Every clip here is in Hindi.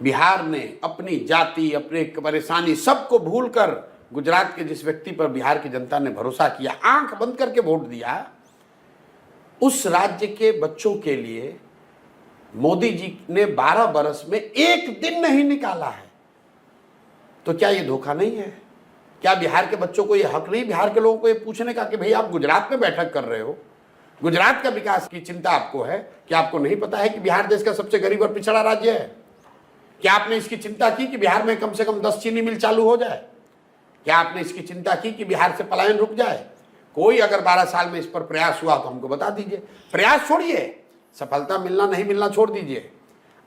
बिहार ने अपनी जाति, अपने परेशानी सबको भूलकर गुजरात के जिस व्यक्ति पर बिहार की जनता ने भरोसा किया, आंख बंद करके वोट दिया, उस राज्य के बच्चों के लिए मोदी जी ने 12 बरस में एक दिन नहीं निकाला है। तो क्या ये धोखा नहीं है? क्या बिहार के बच्चों को ये हक नहीं, बिहार के लोगों को ये पूछने का कि भाई आप गुजरात में बैठक कर रहे हो, गुजरात का विकास की चिंता आपको है, क्या आपको नहीं पता है कि बिहार देश का सबसे गरीब और पिछड़ा राज्य है? क्या आपने इसकी चिंता की कि बिहार में कम से कम 10 चीनी मिल चालू हो जाए? क्या आपने इसकी चिंता की कि बिहार से पलायन रुक जाए? कोई अगर 12 साल में इस पर प्रयास हुआ तो हमको बता दीजिए। प्रयास छोड़िए, सफलता मिलना नहीं मिलना छोड़ दीजिए।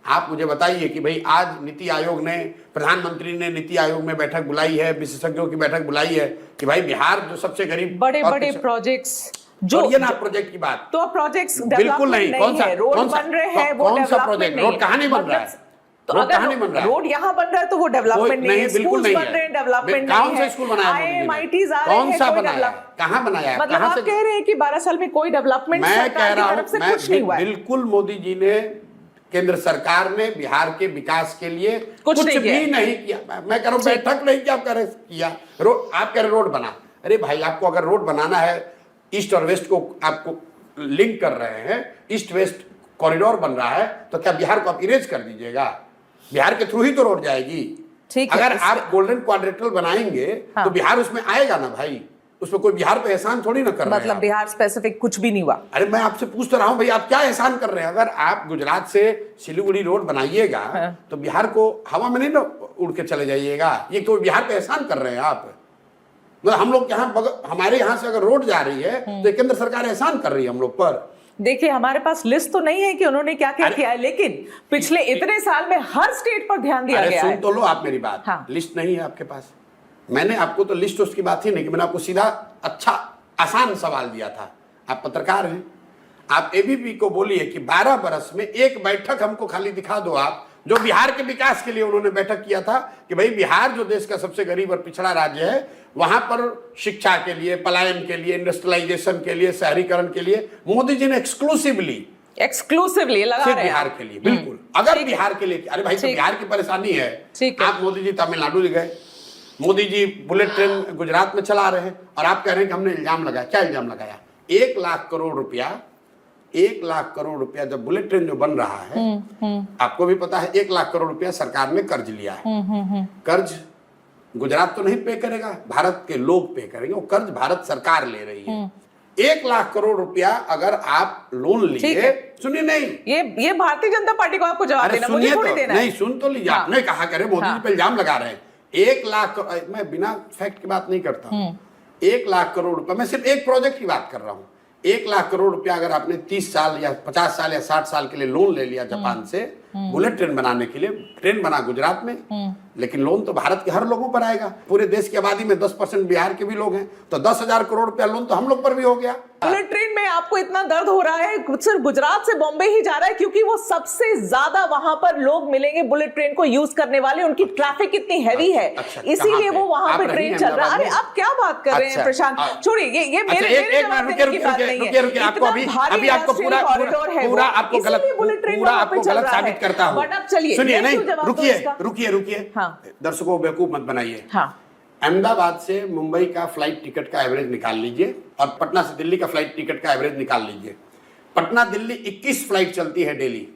आप मुझे बताइए कि भाई आज नीति आयोग ने, प्रधानमंत्री ने नीति आयोग में बैठक बुलाई है, विशेषज्ञों की बैठक बुलाई है कि भाई बिहार जो सबसे गरीब, बड़े बड़े प्रोजेक्ट्स जो ये ना प्रोजेक्ट की बात, तो प्रोजेक्ट्स बिल्कुल नहीं। कौन सा रोड बन रहे हैं, वो कौन सा प्रोजेक्ट? रोड कहाँ नहीं बन रहा है? तो अगर रोड यहाँ बन रहा है तो वो डेवलपमेंट नहीं है, बिल्कुल नहीं बन रहे हैं, डेवलपमेंट नहीं है। कौन सा स्कूल बनाया मोदी जी ने? IIMITs आ रहे हैं, कौन सा बनाया? कहाँ बनाया? मतलब आप कह रहे हैं कि 12 साल में कोई डेवलपमेंट सरकार की तरफ से कुछ नहीं हुआ है? बिल्कुल, मोदी जी ने, केंद्र सरकार ने बिहार के विकास के लिए कुछ भी नहीं किया। मैं कह रहा हूँ बैठक नहीं किया, आप कह रहे किया। आप कह रहे रोड बना। अरे भाई, आपको अगर रोड बनाना है, ईस्ट और वेस्ट को आपको लिंक कर रहे हैं, ईस्ट वेस्ट कॉरिडोर बन रहा है, तो क्या बिहार को आप इरेज कर दीजिएगा? बिहार के थ्रू ही तो रोड जाएगी। अगर आप गोल्डन क्वाड्रिलेटरल बनाएंगे तो बिहार उसमें आएगा ना भाई, उसमें कोई बिहार पे एहसान थोड़ी ना कर रहा है। मतलब बिहार स्पेसिफिक कुछ भी नहीं हुआ। अरे मैं आपसे पूछ तो रहा हूँ भाई, आप क्या एहसान कर रहे हैं? अगर आप गुजरात से सिलीगुड़ी रोड बनाइएगा तो बिहार को हवा में नहीं ना उड़ के चले जाइएगा। ये तो बिहार पे एहसान कर रहे हैं आप। मतलब हम लोग यहाँ, हमारे यहाँ से अगर रोड जा रही है तो केंद्र सरकार एहसान कर रही है हम लोग पर। देखिए, हमारे पास लिस्ट तो नहीं है कि उन्होंने क्या क्या किया है, लेकिन पिछले इतने साल में हर स्टेट पर ध्यान दिया गया है। सुन तो लो आप मेरी बात। हाँ। लिस्ट नहीं है आपके पास। मैंने आपको तो लिस्ट उसकी बात ही नहीं कि मैंने आपको सीधा अच्छा आसान सवाल दिया था। आप पत्रकार हैं, आप एबीपी को बोलिए कि 12 बरस में एक बैठक हमको खाली दिखा दो आप, जो बिहार के विकास के लिए उन्होंने बैठक किया था कि भाई बिहार जो देश का सबसे गरीब और पिछड़ा राज्य है, वहां पर शिक्षा के लिए, पलायन के लिए, इंडस्ट्रियलाइजेशन के लिए, शहरीकरण के लिए मोदी जी ने एक्सक्लूसिवली लगा रहे बिहार के लिए। बिल्कुल, अगर बिहार के लिए, अरे भाई तो बिहार की परेशानी है। आप मोदी जी तमिलनाडु गए, मोदी जी बुलेट ट्रेन गुजरात में चला रहे हैं और आप कह रहे हैं कि हमने इल्जाम लगाया। क्या इल्जाम लगाया? 1 लाख करोड़ रुपया, 1 लाख करोड़ रुपया जब बुलेट ट्रेन जो बन रहा है, आपको भी पता है 1 लाख करोड़ रुपया सरकार ने कर्ज लिया है। कर्ज गुजरात तो नहीं पे करेगा, भारत के लोग पे करेंगे। वो कर्ज भारत सरकार ले रही है। 1 लाख करोड़ रुपया अगर आप लोन लिए, सुनिए, नहीं ये भारतीय जनता पार्टी को आपको जवाब देना, मुझे थोड़ी देना है। नहीं, सुन तो लीजिए। आपने कहा करे मोदी जी पे इल्जाम लगा रहे हैं। 1 लाख, मैं बिना फैक्ट की बात नहीं करता हूँ। 1 लाख करोड़ रुपया, मैं सिर्फ एक प्रोजेक्ट की बात कर रहा हूँ। 1 लाख करोड़ रुपया अगर आपने 30 साल या 50 साल या 60 साल के लिए लोन ले लिया जापान से बुलेट ट्रेन बनाने के लिए, ट्रेन बना गुजरात में, लेकिन लोन तो भारत के हर लोगों पर आएगा। पूरे देश की आबादी में 10% बिहार के भी लोग हैं, तो 10,000 करोड़ रुपया लोन तो हम लोग पर भी हो गया। बुलेट ट्रेन में आपको इतना दर्द हो रहा है, सिर्फ गुजरात से बॉम्बे ही जा रहा है क्योंकि वो सबसे ज्यादा वहां पर लोग मिलेंगे बुलेट ट्रेन को यूज करने वाले, उनकी ट्रैफिक इतनी हैवी है, इसीलिए वो वहां पे ट्रेन चल रहा है। अरे आप क्या बात कर रहे हैं प्रशांत? छोड़िए, ये मेरे जवाब देने की बात नहीं है। आपको अभी आपको पूरा आपको गलत साबित करता हूं। बट अब चलिए, सुनिए, नहीं, रुकिए। दर्शकों को बेवकूफ मत बनाइए। अहमदाबाद से मुंबई का फ्लाइट टिकट का एवरेज निकाल लीजिए और पटना से दिल्ली का फ्लाइट टिकट का एवरेज निकाल लीजिए। पटना दिल्ली 21 फ्लाइट चलती है डेली।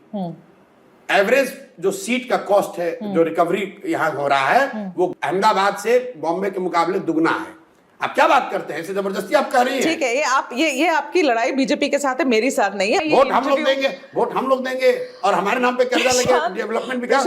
एवरेज जो सीट का कॉस्ट है, जो रिकवरी यहाँ हो रहा है, वो अहमदाबाद से बॉम्बे के मुकाबले दुगना है। आप क्या बात करते हैं? ऐसे जबरदस्ती आप कह रही हैं। ठीक है, ये आपकी लड़ाई बीजेपी के साथ है, मेरी साथ नहीं है। वोट हम लोग देंगे और हमारे नाम पे कर्जा लगे, डेवलपमेंट विकास।